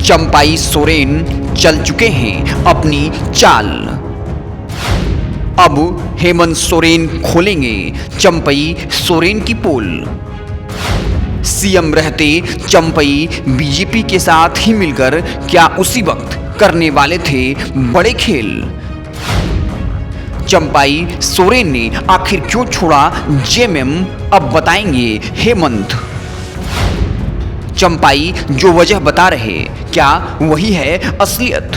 चंपाई सोरेन चल चुके हैं अपनी चाल। अब हेमंत सोरेन खोलेंगे चंपई सोरेन की पोल। सीएम रहते चंपई बीजेपी के साथ ही मिलकर क्या उसी वक्त करने वाले थे बड़े खेल। चंपाई सोरेन ने आखिर क्यों छोड़ा जेएमएम, अब बताएंगे हेमंत। चंपाई जो वजह बता रहे, क्या वही है असलियत।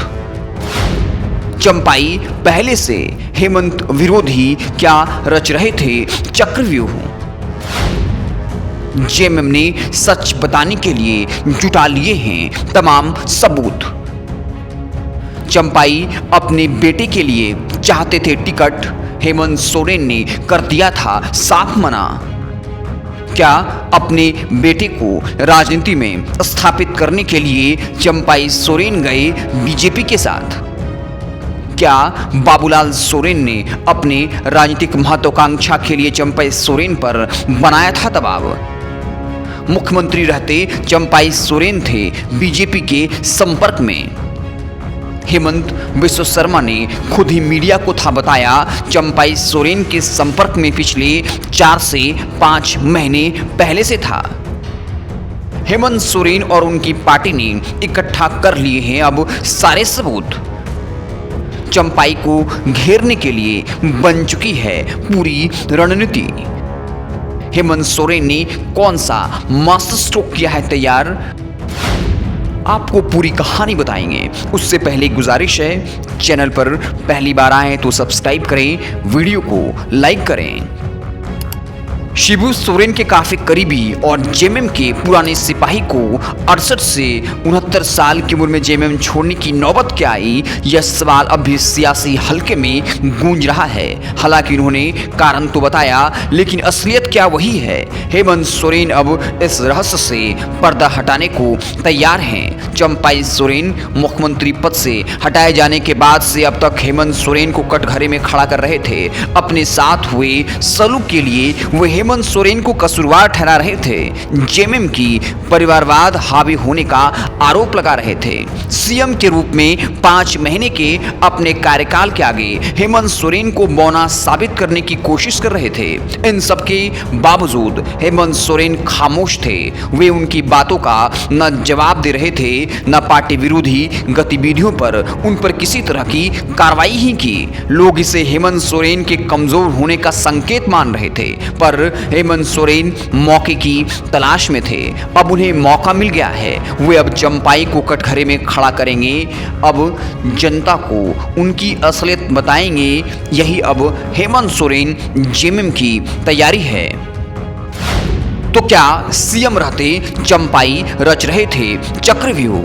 चंपाई पहले से हेमंत विरोधी क्या रच रहे थे चक्रव्यूह। जेएमएम ने सच बताने के लिए जुटा लिए हैं तमाम सबूत। चंपाई अपने बेटे के लिए चाहते थे टिकट, हेमंत सोरेन ने कर दिया था साफ मना। क्या अपने बेटे को राजनीति में स्थापित करने के लिए चंपाई सोरेन गए बीजेपी के साथ? क्या बाबूलाल सोरेन ने अपने राजनीतिक महत्वाकांक्षा के लिए चंपाई सोरेन पर बनाया था दबाव? मुख्यमंत्री रहते चंपाई सोरेन थे बीजेपी के संपर्क में। हेमंत बिस्व शर्मा ने खुद ही मीडिया को था बताया, चंपाई सोरेन के संपर्क में पिछले 4 से 5 महीने पहले से था। हेमंत सोरेन और उनकी पार्टी ने इकट्ठा कर लिए हैं अब सारे सबूत। चंपाई को घेरने के लिए बन चुकी है पूरी रणनीति। हेमंत सोरेन ने कौन सा मास्टर स्ट्रोक किया है तैयार, आपको पूरी कहानी बताएंगे। उससे पहले गुजारिश है, चैनल पर पहली बार आए तो सब्सक्राइब करें, वीडियो को लाइक करें। शिबू सोरेन के काफी करीबी और जेएमएम के पुराने सिपाही को 68 से 69 साल की उम्र में जेएमएम छोड़ने की नौबत क्या आई, यह सवाल अब भी सियासी हलके में गूंज रहा है। हालांकि उन्होंने कारण तो बताया, लेकिन असलियत क्या वही है। हेमंत सोरेन अब इस रहस्य से पर्दा हटाने को तैयार हैं। चंपाई सोरेन मुख्यमंत्री पद से हटाए जाने के बाद से अब तक हेमंत सोरेन को कटघरे में खड़ा कर रहे थे। अपने साथ हुए सलूक के लिए वे हेमंत सोरेन को कसूरवार ठहरा रहे थे। जेएमएम की परिवारवाद हावी होने का आरोप लगा रहे थे। सीएम के रूप में 5 महीने के अपने कार्यकाल के आगे हेमंत सोरेन को बौना साबित करने की कोशिश कर रहे थे। इन सबके बावजूद हेमंत सोरेन खामोश थे। वे उनकी बातों का न जवाब दे रहे थे, न पार्टी विरोधी गतिविधियों पर उन पर किसी तरह की कार्रवाई ही की। लोग इसे हेमंत सोरेन के कमजोर होने का संकेत मान रहे थे, पर हेमंत सोरेन मौके की तलाश में थे। अब उन्हें मौका मिल गया है। वे अब चंपाई को कटघरे में खड़ा करेंगे। अब जनता को उनकी असलियत बताएंगे। यही अब हेमंत सोरेन जेएमएम की तैयारी है। तो क्या सीएम रहते चंपाई रच रहे थे चक्रव्यूह?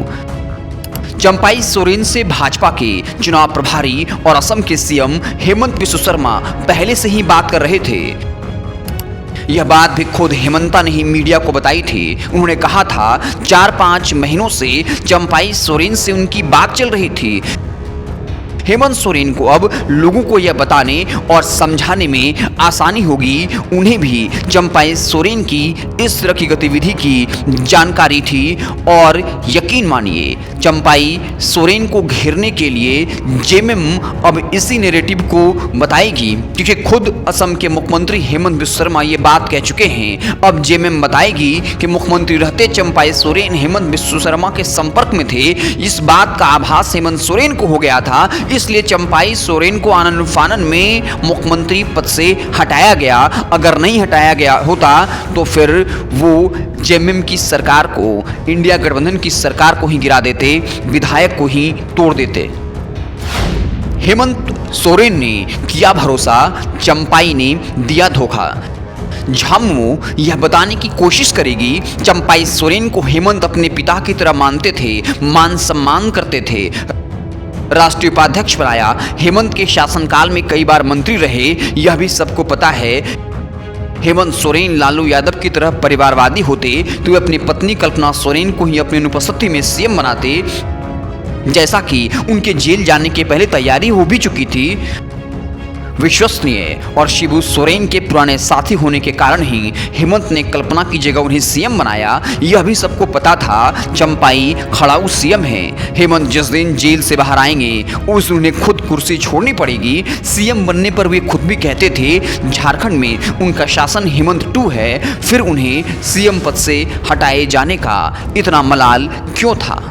चंपाई सोरेन से भाजपा के चुनाव प्रभारी और असम के सीएम हेमंत बिस्व शर्मा पहले से ही बात कर रहे थे। यह बात भी खुद हेमंता ने ही मीडिया को बताई थी। उन्होंने कहा था 4-5 महीनों से चंपाई सोरेन से उनकी बात चल रही थी। हेमंत सोरेन को अब लोगों को यह बताने और समझाने में आसानी होगी। उन्हें भी चंपाई सोरेन की इस तरह की गतिविधि की जानकारी थी और यकीन मानिए चंपाई सोरेन को घेरने के लिए जेएमएम अब इसी नैरेटिव को बताएगी, क्योंकि खुद असम के मुख्यमंत्री हेमंत बिस्व शर्मा ये बात कह चुके हैं। अब जेएमएम बताएगी कि मुख्यमंत्री रहते चंपाई सोरेन हेमंत बिस्व शर्मा के संपर्क में थे। इस बात का आभास हेमंत सोरेन को हो गया था, इसलिए चंपाई सोरेन को आनन फानन में मुख्यमंत्री पद से हटाया गया। अगर नहीं हटाया गया होता तो फिर वो जेएमएम की सरकार को, इंडिया गठबंधन की सरकार को ही गिरा देते, विधायक को ही तोड़ देते। हेमंत सोरेन ने किया भरोसा, चंपाई ने दिया धोखा। झामुमो यह बताने की कोशिश करेगी, चंपाई सोरेन को हेमंत अपने पिता की तरह मानते थे, मान सम्मान करते थे, राष्ट्रीय उपाध्यक्ष बनाया। हेमंत के शासनकाल में कई बार मंत्री रहे, यह भी सबको पता है। हेमंत सोरेन लालू यादव की तरह परिवारवादी होते तो वे अपनी पत्नी कल्पना सोरेन को ही अपनी अनुपस्थिति में सीएम बनाते, जैसा कि उनके जेल जाने के पहले तैयारी हो भी चुकी थी। विश्वसनीय और शिबू सोरेन के पुराने साथी होने के कारण ही हेमंत ने कल्पना की जगह उन्हें सीएम बनाया। यह भी सबको पता था चंपाई खड़ाऊ सीएम है। हेमंत जिस दिन जेल से बाहर आएंगे उस दिन उन्हें खुद कुर्सी छोड़नी पड़ेगी। सीएम बनने पर वे खुद भी कहते थे झारखंड में उनका शासन हेमंत 2 है, फिर उन्हें सीएम पद से हटाए जाने का इतना मलाल क्यों था।